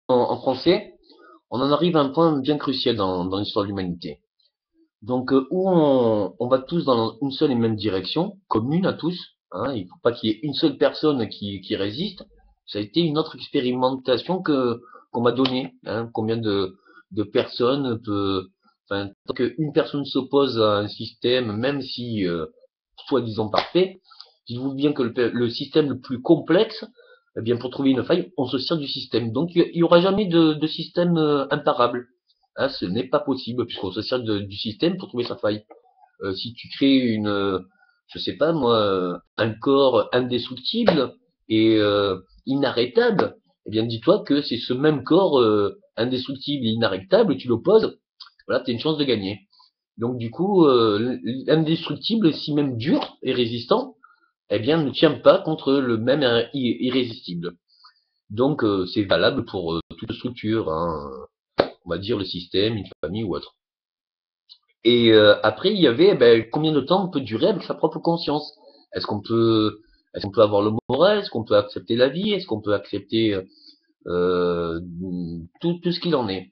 en français, on en arrive à un point bien crucial dans l'histoire de l'humanité. Donc, où on va tous dans une seule et même direction, commune à tous, hein, il ne faut pas qu'il y ait une seule personne qui résiste. Ça a été une autre expérimentation qu'on m'a donnée. Hein, combien de personnes peut, enfin, tant qu'une personne s'oppose à un système, même si soi-disant parfait, dites-vous bien que le système le plus complexe, eh bien, pour trouver une faille, on se sert du système. Donc, il y aura jamais de système imparable. Hein, ce n'est pas possible, puisqu'on se sert du système pour trouver sa faille. Si tu crées je sais pas moi, un corps indestructible et inarrêtable, eh bien, dis-toi que c'est ce même corps indestructible et inarrêtable, tu l'opposes, voilà, tu as une chance de gagner. Donc du coup, l'indestructible, si même dur et résistant, eh bien, ne tient pas contre le même irrésistible. Donc c'est valable pour toute structure, hein, on va dire le système, une famille ou autre. Et après, il y avait combien de temps on peut durer avec sa propre conscience. Est-ce qu'on peut, est-ce qu'on peut avoir le moral, est-ce qu'on peut accepter la vie, est-ce qu'on peut accepter euh, tout ce qu'il en est.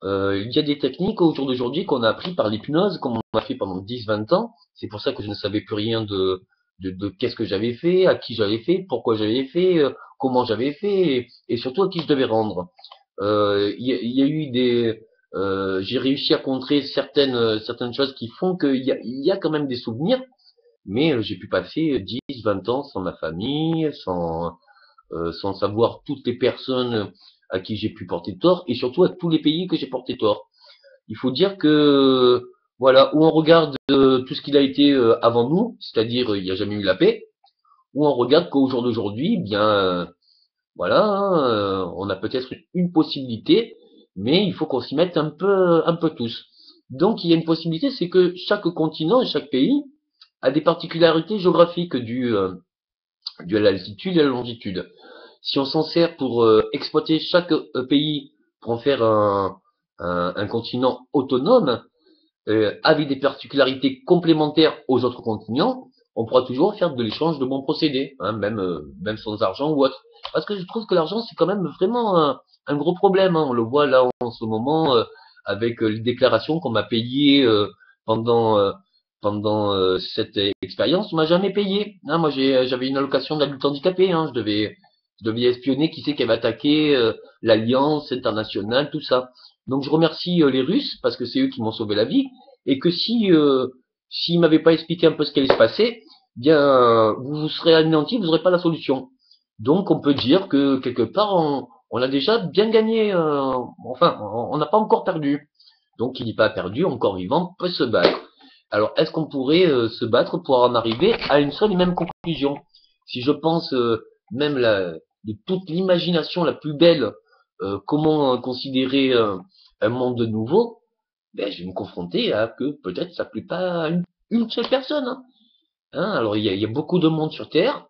Il y a des techniques au jour d'aujourd'hui qu'on a appris par l'hypnose, comme on a fait pendant 10-20 ans. C'est pour ça que je ne savais plus rien de qu'est-ce que j'avais fait, à qui j'avais fait, pourquoi j'avais fait, comment j'avais fait, et surtout à qui je devais rendre. Il y a eu j'ai réussi à contrer certaines choses qui font qu'il y a quand même des souvenirs, mais j'ai pu passer 10-20 ans sans ma famille, sans savoir toutes les personnes à qui j'ai pu porter tort, et surtout à tous les pays que j'ai porté tort. Il faut dire que, voilà, où on regarde tout ce qu'il a été avant nous, c'est-à-dire il n'y a jamais eu la paix, ou on regarde qu'au jour d'aujourd'hui, bien, voilà, hein, on a peut-être une possibilité, mais il faut qu'on s'y mette un peu tous. Donc il y a une possibilité, c'est que chaque continent et chaque pays a des particularités géographiques dues à l'altitude et à la longitude. Si on s'en sert pour exploiter chaque pays pour en faire un continent autonome, avec des particularités complémentaires aux autres continents, on pourra toujours faire de l'échange de bons procédés, hein, même sans argent ou autre. Parce que je trouve que l'argent, c'est quand même vraiment un gros problème. Hein. On le voit là en ce moment avec les déclarations qu'on m'a payées pendant cette expérience. On m'a jamais payé. Hein. Moi, j'avais une allocation d'adulte handicapé. Hein. Je devais espionner qui c'est qui avait attaqué l'Alliance internationale, tout ça. Donc je remercie les Russes parce que c'est eux qui m'ont sauvé la vie et que si s'ils m'avaient pas expliqué un peu ce qui allait se passer, bien vous serez anéantis, vous n'aurez pas la solution. Donc on peut dire que quelque part on a déjà bien gagné, enfin on n'a pas encore perdu. Donc qui dit pas perdu, encore vivant, peut se battre. Alors est-ce qu'on pourrait se battre pour en arriver à une seule et même conclusion? Si je pense même de toute l'imagination la plus belle, comment considérer un monde nouveau, ben, je vais me confronter à que peut-être ça ne plaît pas à une seule personne. Hein. Hein, alors il y a beaucoup de monde sur Terre,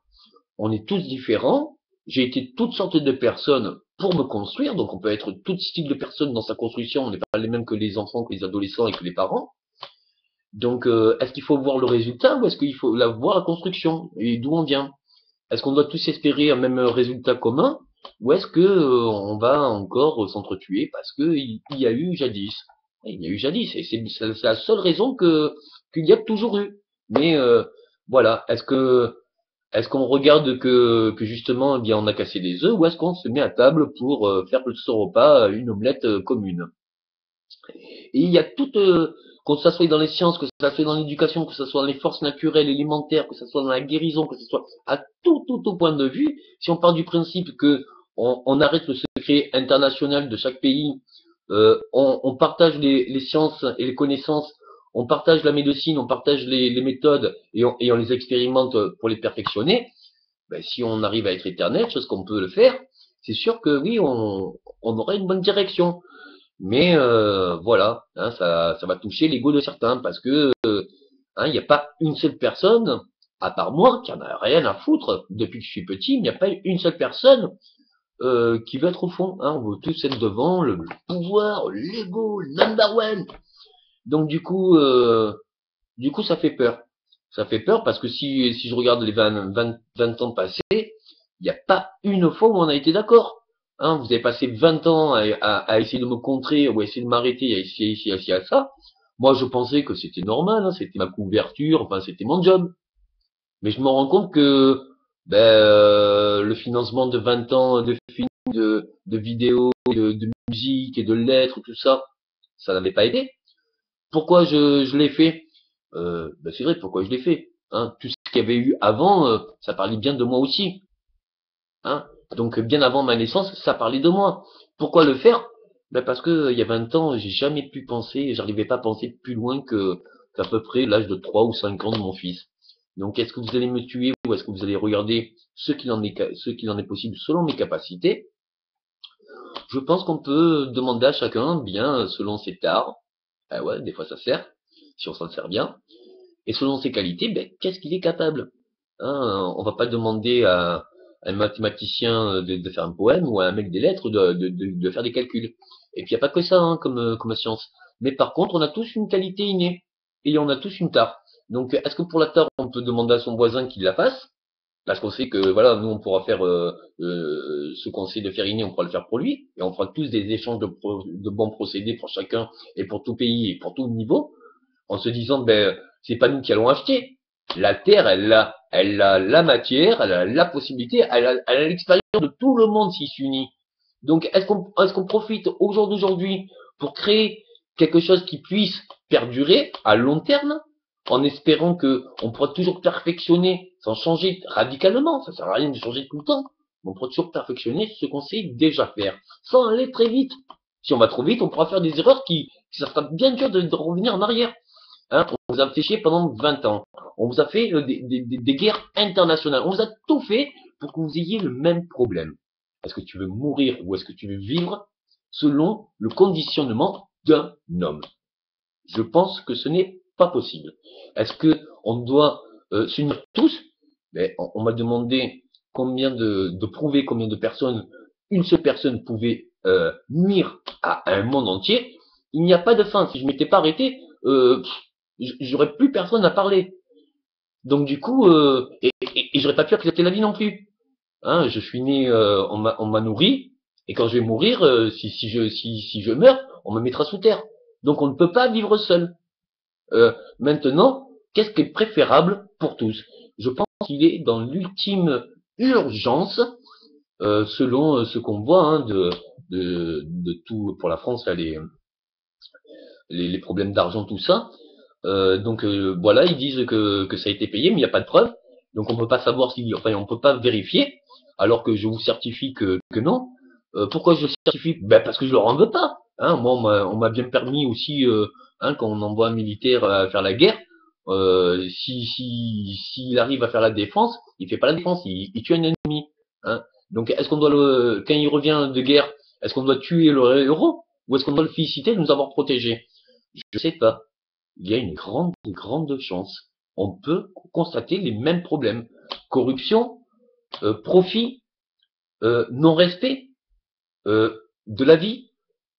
on est tous différents, j'ai été toutes sortes de personnes pour me construire, donc on peut être tout style de personnes dans sa construction, on n'est pas les mêmes que les enfants, que les adolescents et que les parents. Donc est-ce qu'il faut voir le résultat ou est-ce qu'il faut voir la construction et d'où on vient? Est-ce qu'on doit tous espérer un même résultat commun ou est-ce que on va encore s'entretuer parce que il y a eu jadis? Il y a eu jadis et c'est la seule raison qu'il y a toujours eu. Mais voilà, est-ce qu'on regarde que justement eh bien on a cassé des œufs ou est-ce qu'on se met à table pour faire de ce repas une omelette commune? Et il y a toute, que ça soit dans les sciences, que ça soit dans l'éducation, que ça soit dans les forces naturelles, élémentaires, que ça soit dans la guérison, que ce soit à tout point de vue, si on part du principe que on arrête le secret international de chaque pays, on partage les sciences et les connaissances, on partage la médecine, on partage les méthodes et on les expérimente pour les perfectionner, ben, si on arrive à être éternel, chose qu'on peut le faire, c'est sûr que oui, on aura une bonne direction. Mais voilà, hein, ça va toucher l'ego de certains parce que hein, il n'y a pas une seule personne, à part moi, qui en a rien à foutre depuis que je suis petit, il n'y a pas une seule personne qui veut être au fond. Hein, on veut tous être devant le pouvoir, l'ego, le number one. Donc du coup, ça fait peur. Ça fait peur parce que si je regarde les 20 ans passés, il n'y a pas une fois où on a été d'accord. Hein, vous avez passé 20 ans à essayer de me contrer ou à essayer de m'arrêter, à essayer à ça. Moi, je pensais que c'était normal, hein, c'était ma couverture, enfin, c'était mon job. Mais je me rends compte que le financement de 20 ans de films, de vidéos, de musique et de lettres, tout ça, ça n'avait pas aidé. Pourquoi je l'ai fait? C'est vrai, pourquoi je l'ai fait? Hein, tout ce qu'il y avait eu avant, ça parlait bien de moi aussi. Hein. Donc bien avant ma naissance, ça parlait de moi. Pourquoi le faire? Parce que il y a 20 ans, j'ai jamais pu penser, j'arrivais pas à penser plus loin qu'à peu près l'âge de 3 ou 5 ans de mon fils. Donc est-ce que vous allez me tuer ou est-ce que vous allez regarder ce qu'il en est possible selon mes capacités? Je pense qu'on peut demander à chacun, bien selon ses tares, ah ouais, des fois ça sert, si on s'en sert bien, et selon ses qualités, qu'est-ce qu'il est capable? Hein, on va pas demander à un mathématicien de faire un poème ou à un mec des lettres de faire des calculs. Et puis il n'y a pas que ça hein, comme science. Mais par contre, on a tous une qualité innée et on a tous une tare. Donc, est-ce que pour la tare, on peut demander à son voisin qu'il la fasse? Parce qu'on sait que voilà, nous on pourra faire ce qu'on sait de faire inné, on pourra le faire pour lui, et on fera tous des échanges de bons procédés pour chacun et pour tout pays et pour tout niveau, en se disant c'est pas nous qui allons acheter. La terre, elle a la matière, elle a la possibilité, elle a l'expérience de tout le monde s'il s'unit. Donc est-ce qu'on profite au jour d'aujourd'hui pour créer quelque chose qui puisse perdurer à long terme, en espérant que on pourra toujours perfectionner sans changer radicalement, ça sert à rien de changer tout le temps, mais on pourra toujours perfectionner ce qu'on sait déjà faire, sans aller très vite. Si on va trop vite, on pourra faire des erreurs ça sera bien dur de revenir en arrière. Hein, on vous a fait chier pendant 20 ans. On vous a fait des guerres internationales. On vous a tout fait pour que vous ayez le même problème. Est-ce que tu veux mourir ou est-ce que tu veux vivre selon le conditionnement d'un homme? Je pense que ce n'est pas possible. Est-ce que on doit s'unir tous? On m'a demandé de prouver combien de personnes une seule personne pouvait nuire à un monde entier. Il n'y a pas de fin. Si je m'étais pas arrêté, j'aurais plus personne à parler. Donc du coup, et j'aurais pas pu accepter la vie non plus. Hein, je suis né, on m'a nourri, et quand je vais mourir, si je meurs, on me mettra sous terre. Donc on ne peut pas vivre seul. Maintenant, qu'est-ce qui est préférable pour tous? Je pense qu'il est dans l'ultime urgence, selon ce qu'on voit hein, de tout pour la France, là, les problèmes d'argent, tout ça. Voilà, ils disent que ça a été payé, mais il n'y a pas de preuve. Donc on peut pas savoir si, enfin on peut pas vérifier, alors que je vous certifie que non. Pourquoi je certifie? Parce que je leur en veux pas. Hein, moi on m'a bien permis aussi, quand on envoie un militaire à faire la guerre, s'il arrive à faire la défense, il fait pas la défense, il tue un ennemi. Hein. Donc est-ce qu'on doit quand il revient de guerre, est-ce qu'on doit tuer le héros ou est-ce qu'on doit le féliciter de nous avoir protégés? Je sais pas. Il y a une grande chance. On peut constater les mêmes problèmes. Corruption, profit, non-respect de la vie,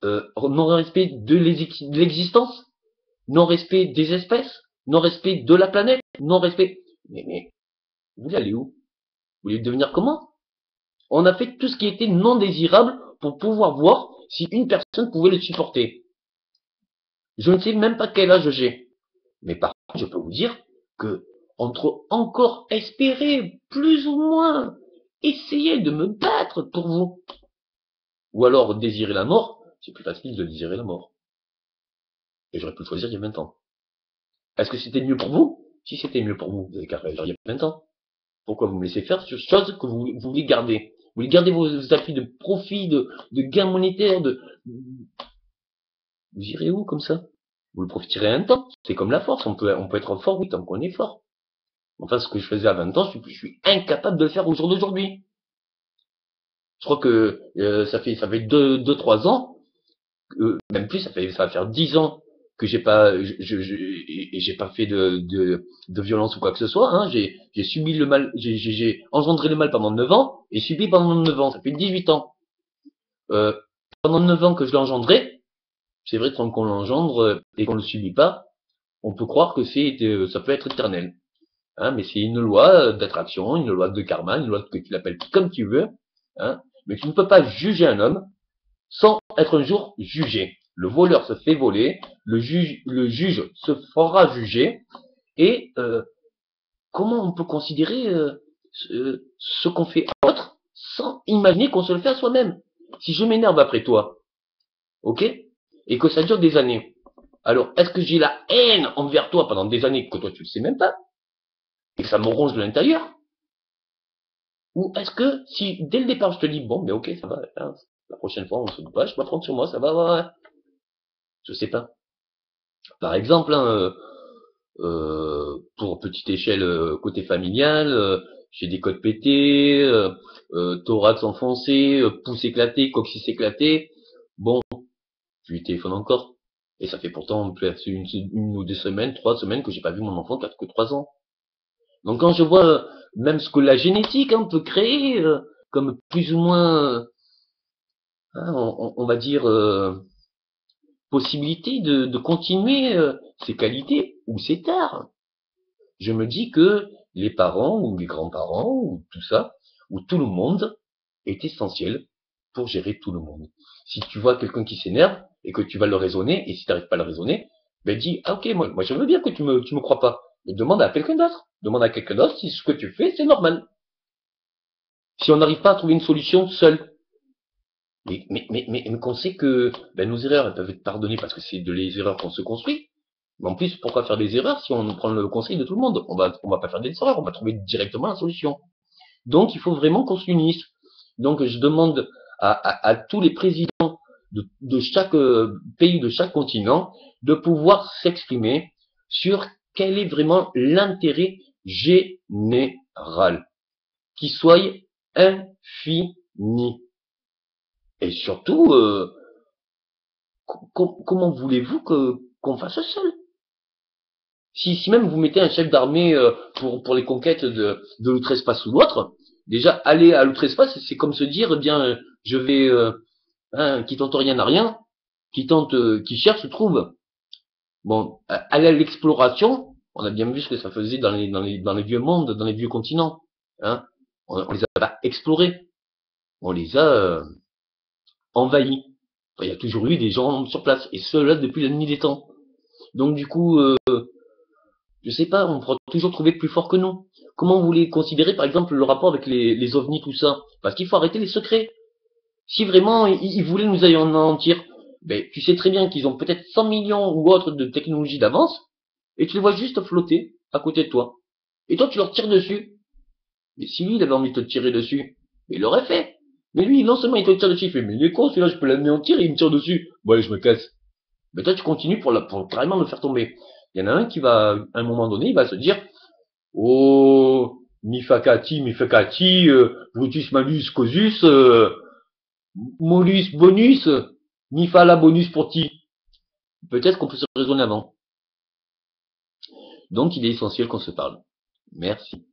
non-respect de l'existence, non-respect des espèces, non-respect de la planète, non-respect. Mais vous voulez aller où? Vous voulez devenir comment? On a fait tout ce qui était non désirable pour pouvoir voir si une personne pouvait le supporter. Je ne sais même pas quel âge j'ai. Mais par contre, je peux vous dire que entre encore espérer, plus ou moins, essayer de me battre pour vous, ou alors désirer la mort, c'est plus facile de désirer la mort. Et j'aurais pu le choisir il y a 20 ans. Est-ce que c'était mieux pour vous? Si c'était mieux pour vous, vous avez qu'à réagir il y a 20 ans. Pourquoi vous me laissez faire sur choses que vous voulez garder? Vous voulez garder vos appuis de profit, de gains monétaires, vous irez où comme ça? Vous le profiterez un temps. C'est comme la force, on peut être fort, oui, tant qu'on est fort. Enfin, ce que je faisais à 20 ans, je suis incapable de le faire au jour d'aujourd'hui. Je crois que ça fait 3 ans, même plus, ça va faire 10 ans que j'ai pas fait de violence ou quoi que ce soit. Hein. J'ai subi le mal, j'ai engendré le mal pendant 9 ans et subi pendant 9 ans. Ça fait 18 ans. Euh, Pendant 9 ans que je l'ai engendré, c'est vrai que quand on l'engendre et qu'on le subit pas, on peut croire que ça peut être éternel. Hein, mais c'est une loi d'attraction, une loi de karma, une loi que tu l'appelles comme tu veux. Hein. Mais tu ne peux pas juger un homme sans être un jour jugé. Le voleur se fait voler, le juge se fera juger, et comment on peut considérer ce qu'on fait à l'autre sans imaginer qu'on se le fait à soi-même? Si je m'énerve après toi, ok, et que ça dure des années, alors est-ce que j'ai la haine envers toi pendant des années que toi tu le sais même pas, et que ça me ronge de l'intérieur? Ou est-ce que si dès le départ je te dis, bon, mais ok, ça va, hein, la prochaine fois on se bat, je vais prendre sur moi, ça va, ouais, ouais. Je sais pas. Par exemple, hein, pour petite échelle côté familial, j'ai des côtes pétées, thorax enfoncé, pouce éclaté, coccyx éclaté. Bon, je lui téléphone encore. Et ça fait pourtant presque une ou 2 semaines, 3 semaines que j'ai pas vu mon enfant, qui a que 3 ans. Donc quand je vois même ce que la génétique hein, peut créer, comme plus ou moins, hein, on va dire, possibilité de continuer ses qualités ou ses tares. Je me dis que les parents ou les grands-parents ou tout ça, ou tout le monde est essentiel pour gérer tout le monde. Si tu vois quelqu'un qui s'énerve et que tu vas le raisonner, et si tu n'arrives pas à le raisonner, ben dis, ah ok, moi je veux bien que tu me crois pas, mais demande à quelqu'un d'autre. Demande à quelqu'un d'autre si ce que tu fais, c'est normal. Si on n'arrive pas à trouver une solution seul, mais qu'on sait que ben, nos erreurs elles peuvent être pardonnées parce que c'est de les erreurs qu'on se construit. Mais en plus, pourquoi faire des erreurs si on prend le conseil de tout le monde? On va pas faire des erreurs, on va trouver directement la solution. Donc, il faut vraiment qu'on s'unisse. Donc, je demande à tous les présidents de chaque pays, de chaque continent, de pouvoir s'exprimer sur quel est vraiment l'intérêt général, qui soit infini. Et surtout, comment voulez-vous qu'on fasse seul? Si même vous mettez un chef d'armée pour les conquêtes de l'outre-espace ou l'autre, déjà aller à l'outre-espace, c'est comme se dire, eh bien, je vais, hein, qui tente rien n'a rien, qui cherche trouve. Bon, aller à l'exploration, on a bien vu ce que ça faisait dans les vieux mondes, dans les vieux continents. Hein. On les a pas explorés, on les a envahis. Enfin, il y a toujours eu des gens sur place, et ceux-là depuis la nuit des temps. Donc du coup, je sais pas, on pourra toujours trouver plus fort que nous. Comment vous voulez considérer, par exemple, le rapport avec les ovnis, tout ça? Parce qu'il faut arrêter les secrets. Si vraiment ils voulaient nous anéantir, ben, tu sais très bien qu'ils ont peut-être 100 millions ou autre de technologie d'avance, et tu les vois juste flotter à côté de toi. Et toi, tu leur tires dessus. Mais si lui, il avait envie de te tirer dessus, il l'aurait fait. Mais lui, non seulement il te tire dessus, il fait, mais il est con, celui-là, je peux l'anéantir et il me tire dessus. Bon, allez, je me casse. Mais toi, tu continues pour carrément le faire tomber. Il y en a un qui va, à un moment donné, il va se dire, oh, mi facati, brutus malus causus, molus bonus, mi fa la bonus pour ti. Peut-être qu'on peut se raisonner avant. Donc, il est essentiel qu'on se parle. Merci.